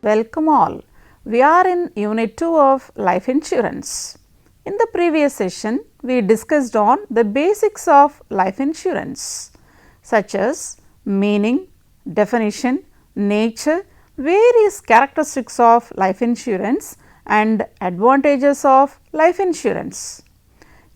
Welcome all. We are in Unit 2 of Life Insurance. In the previous session, we discussed on the basics of life insurance such as meaning, definition, nature, various characteristics of life insurance and advantages of life insurance.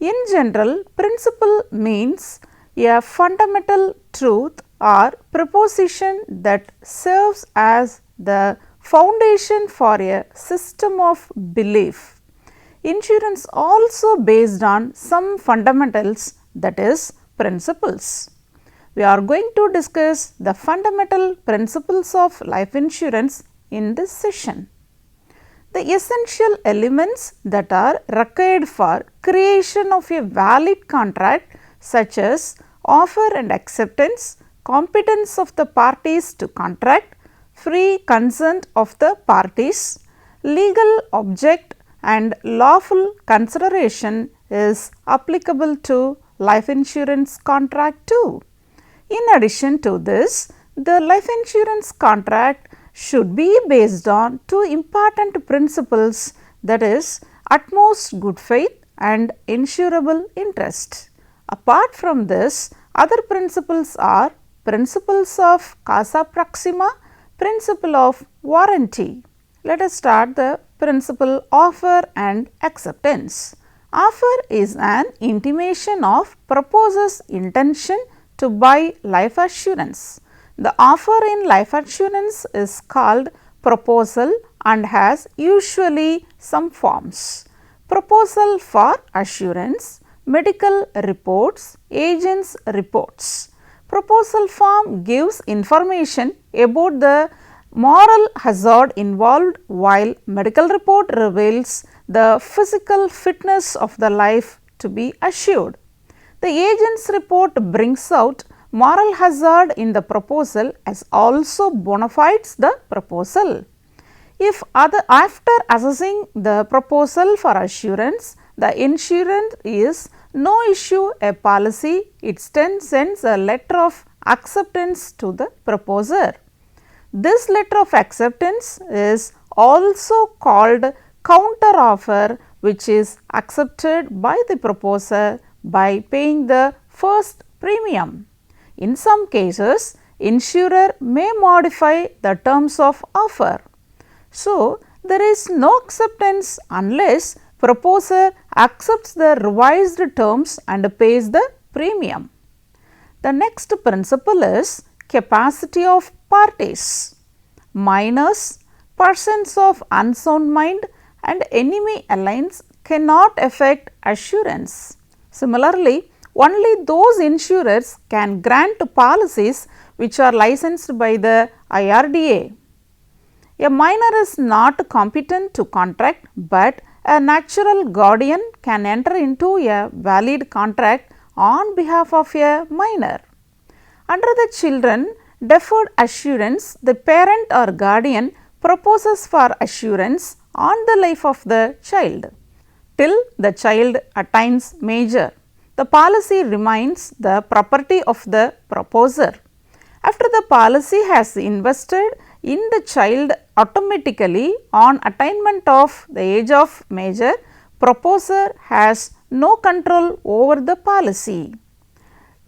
In general, principle means a fundamental truth or proposition that serves as the foundation for a system of belief. Insurance also based on some fundamentals, that is principles. We are going to discuss the fundamental principles of life insurance in this session. The essential elements that are required for creation of a valid contract such as offer and acceptance, competence of the parties to contract, free consent of the parties, legal object and lawful consideration is applicable to life insurance contract too. In addition to this, the life insurance contract should be based on two important principles, that is utmost good faith and insurable interest. Apart from this, other principles are principles of causa proxima, principle of warranty. Let us start the principle offer and acceptance. Offer is an intimation of proposer's intention to buy life assurance. The offer in life assurance is called proposal and has usually some forms: proposal for assurance, medical reports, agents reports. Proposal form gives information about the moral hazard involved, while medical report reveals the physical fitness of the life to be assured. The agent's report brings out moral hazard in the proposal as also bona fides the proposal. If after assessing the proposal for assurance, the insurance is no issue a policy, it then sends a letter of acceptance to the proposer. This letter of acceptance is also called counter offer, which is accepted by the proposer by paying the first premium. In some cases, insurer may modify the terms of offer. So, there is no acceptance unless proposer accepts the revised terms and pays the premium. The next principle is capacity of parties. Minors, persons of unsound mind and enemy alliance cannot affect assurance. Similarly, only those insurers can grant policies which are licensed by the IRDA. A minor is not competent to contract, but a natural guardian can enter into a valid contract on behalf of a minor. Under the children deferred assurance, the parent or guardian proposes for assurance on the life of the child till the child attains major. The policy remains the property of the proposer. After the policy has invested in the child, automatically on attainment of the age of major, proposer has no control over the policy.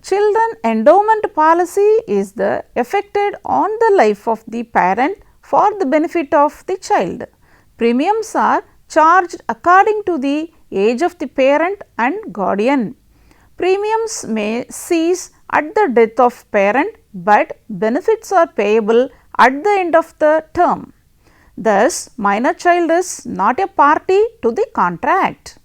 Children endowment policy is the effected on the life of the parent for the benefit of the child. Premiums are charged according to the age of the parent and guardian. Premiums may cease at the death of parent, but benefits are payable at the end of the term. Thus, minor child is not a party to the contract.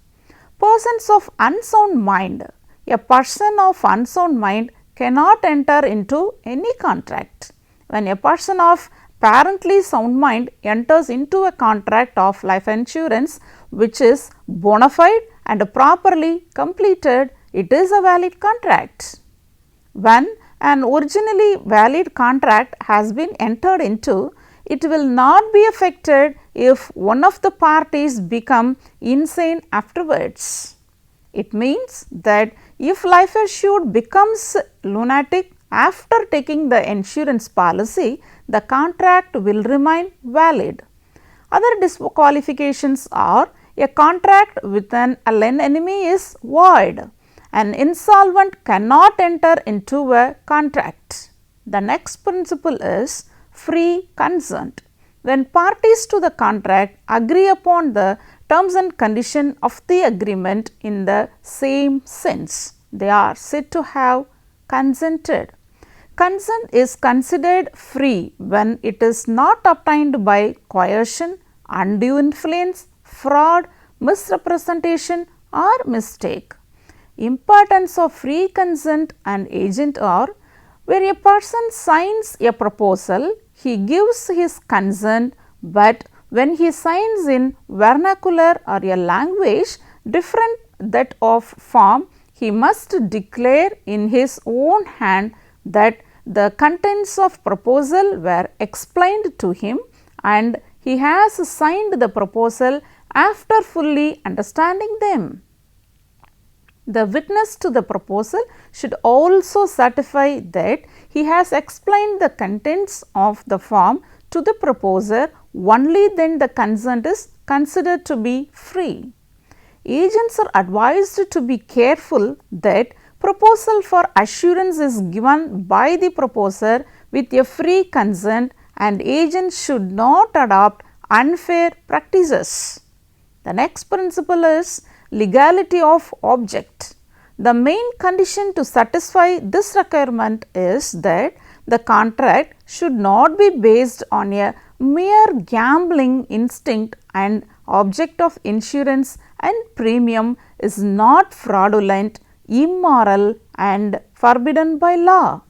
Persons of unsound mind. A person of unsound mind cannot enter into any contract. When a person of apparently sound mind enters into a contract of life insurance which is bona fide and properly completed, it is a valid contract. When an originally valid contract has been entered into, it will not be affected if one of the parties become insane afterwards. It means that if life assured becomes lunatic after taking the insurance policy, the contract will remain valid. Other disqualifications are a contract with an enemy is void. An insolvent cannot enter into a contract. The next principle is free consent. When parties to the contract agree upon the terms and conditions of the agreement in the same sense, they are said to have consented. Consent is considered free when it is not obtained by coercion, undue influence, fraud, misrepresentation or mistake. Importance of free consent and agent are: where a person signs a proposal, he gives his consent, but when he signs in vernacular or a language different that of form, he must declare in his own hand that the contents of proposal were explained to him and he has signed the proposal after fully understanding them. The witness to the proposal should also certify that he has explained the contents of the form to the proposer, only then the consent is considered to be free. Agents are advised to be careful that proposal for assurance is given by the proposer with a free consent, and agents should not adopt unfair practices. The next principle is legality of object. The main condition to satisfy this requirement is that the contract should not be based on a mere gambling instinct, and object of insurance and premium is not fraudulent, immoral and forbidden by law.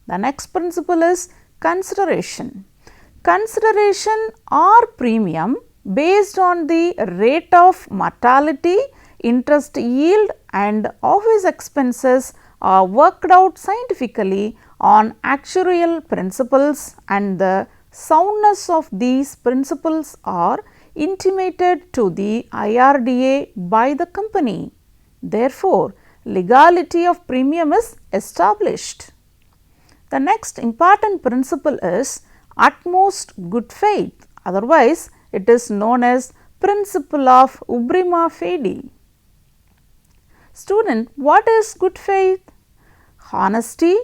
The next principle is consideration. Consideration or premium based on the rate of mortality, interest yield and office expenses are worked out scientifically on actuarial principles, and the soundness of these principles are intimated to the IRDA by the company. Therefore, legality of premium is established. The next important principle is utmost good faith, otherwise it is known as principle of ubrima fide. Student, what is good faith? Honesty,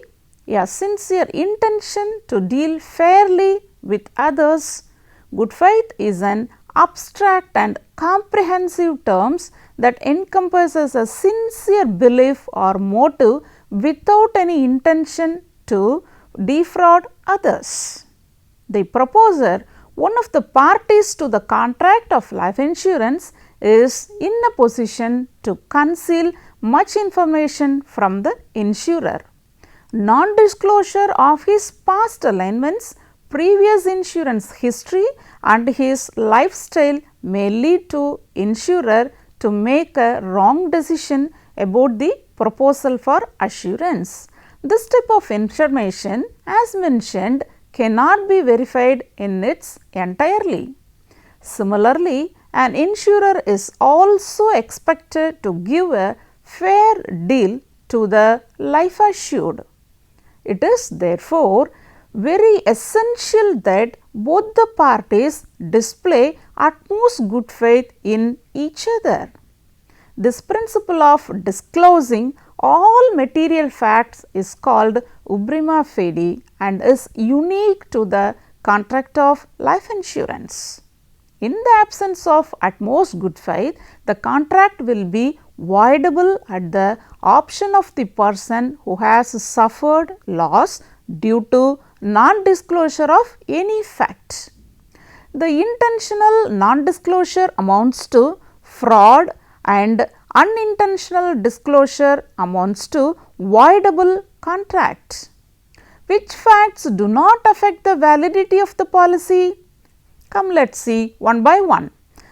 a sincere intention to deal fairly with others. Good faith is an abstract and comprehensive term that encompasses a sincere belief or motive without any intention to defraud others. The proposer, one of the parties to the contract of life insurance, is in a position to conceal much information from the insurer. Non-disclosure of his past alignments, previous insurance history and his lifestyle may lead to insurer to make a wrong decision about the proposal for assurance. This type of information, as mentioned, cannot be verified in its entirely. Similarly, an insurer is also expected to give a fair deal to the life assured. It is therefore very essential that both the parties display utmost good faith in each other. This principle of disclosing all material facts is called ubrima fide and is unique to the contract of life insurance. In the absence of utmost good faith, the contract will be voidable at the option of the person who has suffered loss due to non-disclosure of any fact. The intentional non-disclosure amounts to fraud and unintentional disclosure amounts to voidable contract. Which facts do not affect the validity of the policy? Come, let us see one by one.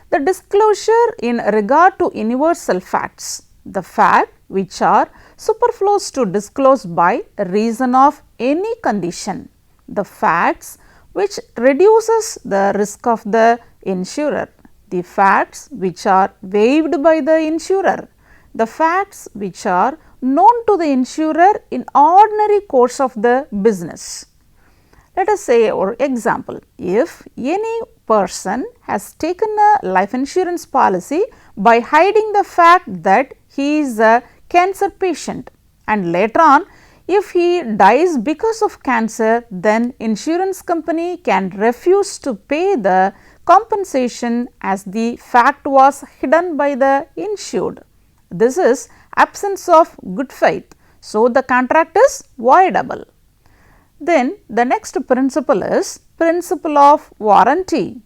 The disclosure in regard to universal facts, the fact which are superfluous to disclose by reason of any condition, the facts which reduces the risk of the insurer, the facts which are waived by the insurer, the facts which are known to the insurer in ordinary course of the business. Let us say our example, if any person has taken a life insurance policy by hiding the fact that he is a cancer patient, and later on if he dies because of cancer, then insurance company can refuse to pay the compensation as the fact was hidden by the insured. This is absence of good faith. So, the contract is voidable. Then the next principle is principle of warranty.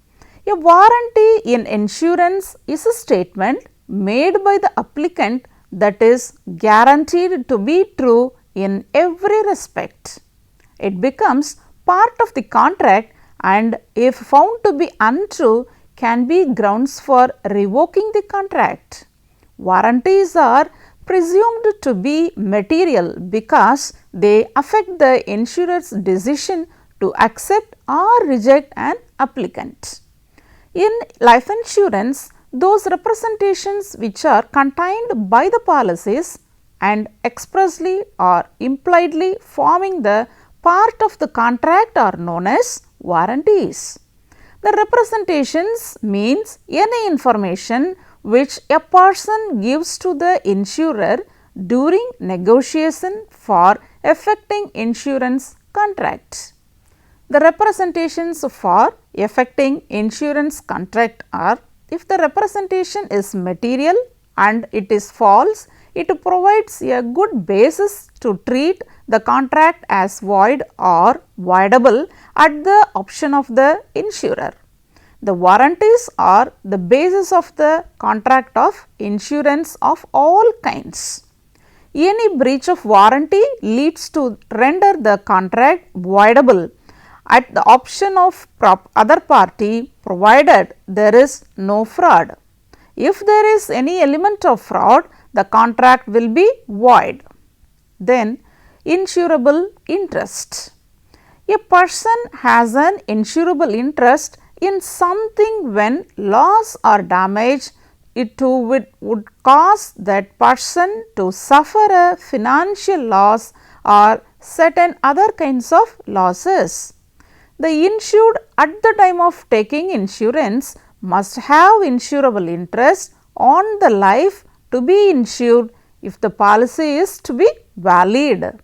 A warranty in insurance is a statement made by the applicant that is guaranteed to be true in every respect. It becomes part of the contract and if found to be untrue can be grounds for revoking the contract. Warranties are presumed to be material because they affect the insurer's decision to accept or reject an applicant. In life insurance, those representations which are contained by the policies and expressly or impliedly forming the part of the contract are known as warranties. The representations means any information which a person gives to the insurer during negotiation for effecting insurance contract. The representations for effecting insurance contract are: if the representation is material and it is false, it provides a good basis to treat the contract as void or voidable at the option of the insurer. The warranties are the basis of the contract of insurance of all kinds. Any breach of warranty leads to render the contract voidable at the option of other party, provided there is no fraud. If there is any element of fraud, the contract will be void. Then insurable interest. A person has an insurable interest in something when loss or damage it would cause that person to suffer a financial loss or certain other kinds of losses. The insured at the time of taking insurance must have insurable interest on the life to be insured if the policy is to be valid.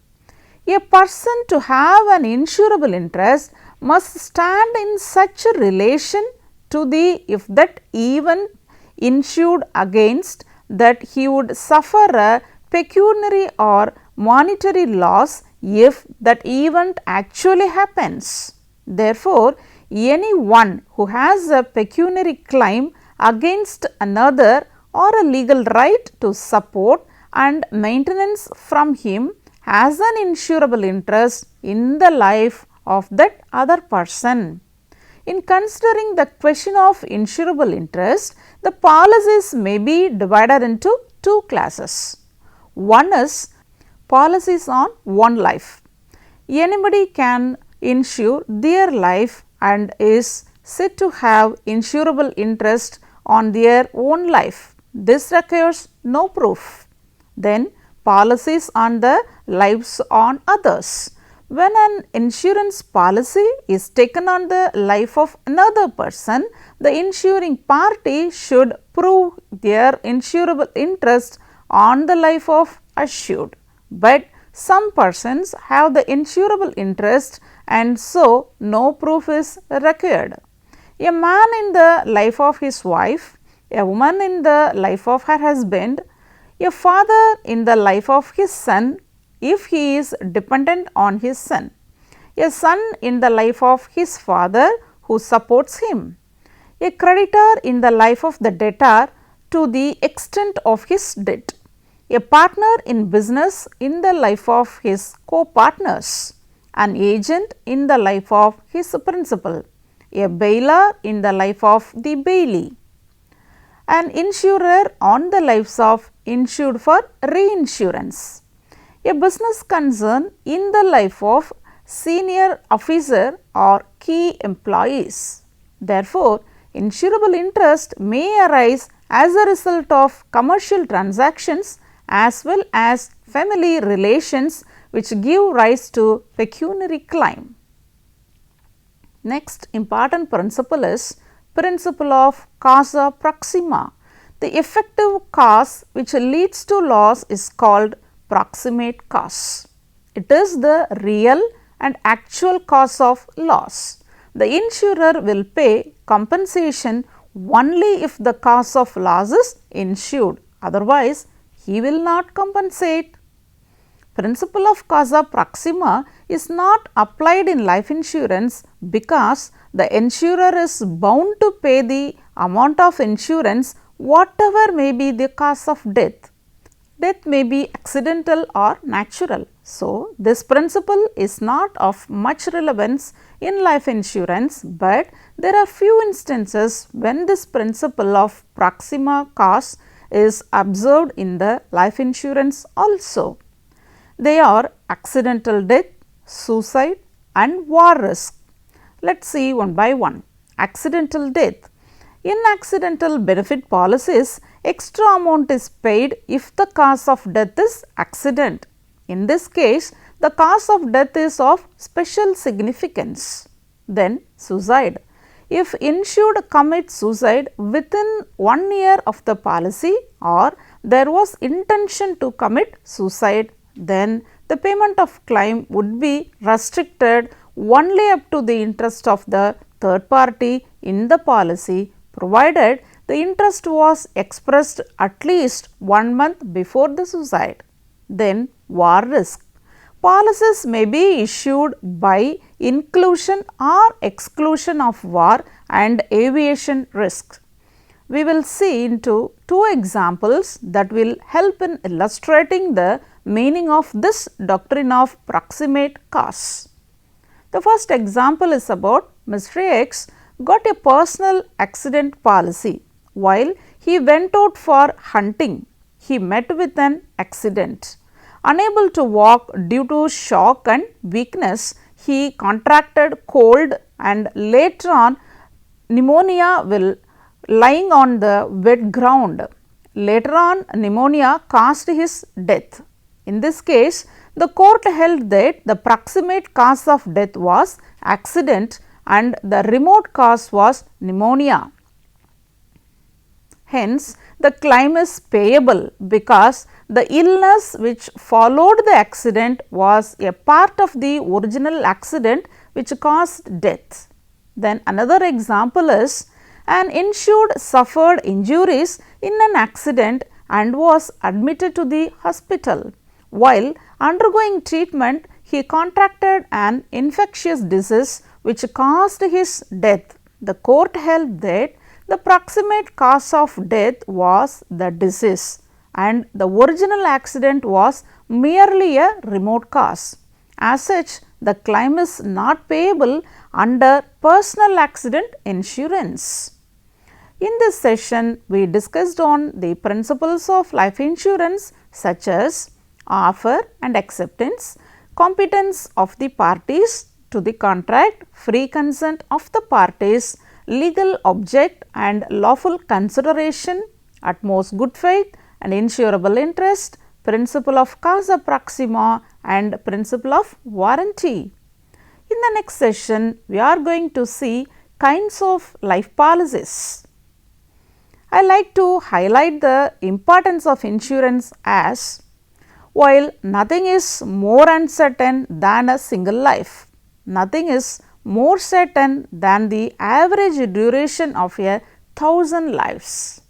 A person to have an insurable interest must stand in such a relation to the if that event insured against that he would suffer a pecuniary or monetary loss if that event actually happens. Therefore, anyone who has a pecuniary claim against another or a legal right to support and maintenance from him has an insurable interest in the life of that other person. In considering the question of insurable interest, the policies may be divided into two classes. One is policies on one life. Anybody can insure their life and is said to have insurable interest on their own life. This requires no proof. Then policies on the lives on others. When an insurance policy is taken on the life of another person, the insuring party should prove their insurable interest on the life of assured. But some persons have the insurable interest and so no proof is required. A man in the life of his wife, a woman in the life of her husband, a father in the life of his son if he is dependent on his son, a son in the life of his father who supports him, a creditor in the life of the debtor to the extent of his debt, a partner in business in the life of his co-partners, an agent in the life of his principal, a bailer in the life of the bailee, an insurer on the lives of insured for reinsurance, a business concern in the life of senior officer or key employees. Therefore, insurable interest may arise as a result of commercial transactions as well as family relations which give rise to pecuniary claim. Next important principle is principle of causa proxima. The effective cause which leads to loss is called proximate cause. It is the real and actual cause of loss. The insurer will pay compensation only if the cause of loss is insured, otherwise he will not compensate. Principle of causa proxima is not applied in life insurance because the insurer is bound to pay the amount of insurance whatever may be the cause of death. Death may be accidental or natural. So, this principle is not of much relevance in life insurance, but there are few instances when this principle of proxima cause is observed in the life insurance also. They are accidental death, suicide and war risk. Let us see one by one. Accidental death. In accidental benefit policies, extra amount is paid if the cause of death is accident. In this case, the cause of death is of special significance. Then suicide. If insured commits suicide within 1 year of the policy or there was intention to commit suicide, then the payment of claim would be restricted only up to the interest of the third party in the policy, provided the interest was expressed at least 1 month before the suicide. Then war risk. Policies may be issued by inclusion or exclusion of war and aviation risks. We will see into two examples that will help in illustrating the meaning of this doctrine of proximate cause. The first example is about Mr. X got a personal accident policy. While he went out for hunting, he met with an accident. Unable to walk due to shock and weakness, he contracted cold and later on pneumonia while lying on the wet ground. Later on, pneumonia caused his death. In this case, the court held that the proximate cause of death was accident and the remote cause was pneumonia. Hence, the claim is payable because the illness which followed the accident was a part of the original accident which caused death. Then another example is an insured suffered injuries in an accident and was admitted to the hospital. While undergoing treatment, he contracted an infectious disease which caused his death. The court held that the proximate cause of death was the disease and the original accident was merely a remote cause. As such, the claim is not payable under personal accident insurance. In this session, we discussed on the principles of life insurance such as offer and acceptance, competence of the parties to the contract, free consent of the parties, legal object and lawful consideration, utmost good faith and insurable interest, principle of causa proxima and principle of warranty. In the next session, we are going to see kinds of life policies. I like to highlight the importance of insurance as while nothing is more uncertain than a single life, nothing is more certain than the average duration of 1,000 lives.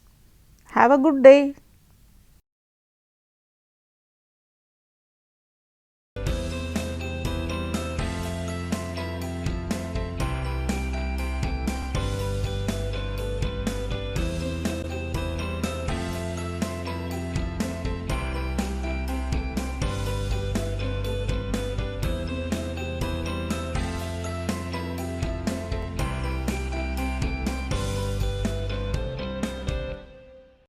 Have a good day.